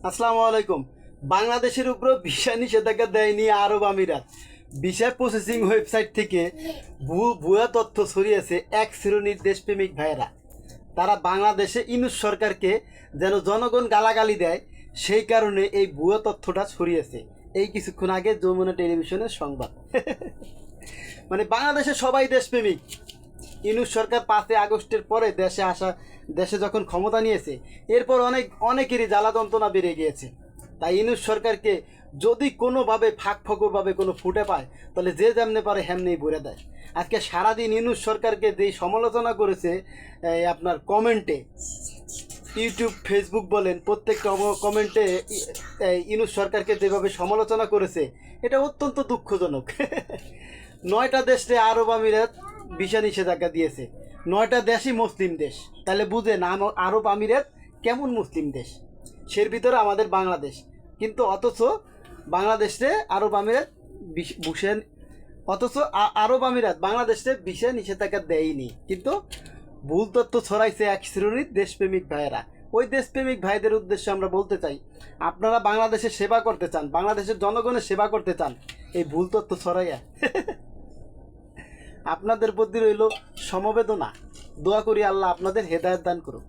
আসসালামু আলাইকুম। বাংলাদেশের উপর ভিসা নিষেধাজ্ঞা দেয়নি আরব আমিরাত। ভিসা প্রসেসিং ওয়েবসাইট থেকে ভুয়া তথ্য ছড়িয়েছে এক শ্রেণীর দেশপ্রেমিক ভাইয়েরা। তারা বাংলাদেশে ইউনূস সরকারকে যেন জনগণ গালাগালি দেয়, সেই কারণে এই ভুয়া তথ্যটা ছড়িয়েছে। এই কিছুক্ষণ আগে যমুনা টেলিভিশনের সংবাদ। মানে বাংলাদেশে সবাই দেশপ্রেমিক। ইউনূস সরকার 5ই আগস্টের পরে দেশে যখন ক্ষমতা নিয়েছে, এরপর অনেকেরই জ্বালা যন্ত্রণা বেড়ে গিয়েছে। তাই ইউনূস সরকারকে যদি কোনোভাবে ফকরভাবে কোনো ফুটে পায়, তাহলে যে যেমনে পারে হেমনেই ভরে দেয়। আজকে সারাদিন ইউনূস সরকারকে যেই সমালোচনা করেছে আপনার কমেন্টে, ইউটিউব ফেসবুক বলেন, প্রত্যেকটা কমেন্টে ইউনূস সরকারকে যেভাবে সমালোচনা করেছে, এটা অত্যন্ত দুঃখজনক। 9টা দেশে আরব আমিরাত ভিসা নিষেধাজ্ঞা দিয়েছে। 9টা দেশই মুসলিম দেশ। তাহলে বুঝেন আরব আমিরাত কেমন মুসলিম দেশ। সের ভিতরে আমাদের বাংলাদেশ। কিন্তু অথচ বাংলাদেশে আরব আমিরাত বুসেন অথচ আরব আমিরাত বাংলাদেশে ভিসা নিষেধাজ্ঞা দেয়নি। কিন্তু ভুল তথ্য ছড়াইছে এক শ্রেণীর দেশপ্রেমিক ভাইয়েরা। ওই দেশপ্রেমিক ভাইদের উদ্দেশ্যে আমরা বলতে চাই, আপনারা বাংলাদেশের সেবা করতে চান, বাংলাদেশের জনগণের সেবা করতে চান, এই ভুল তথ্য ছড়াইয়া আপনাদের প্রতি রইল সমবেদনা। দোয়া করি আল্লাহ আপনাদের হেদায়েত দান করুক।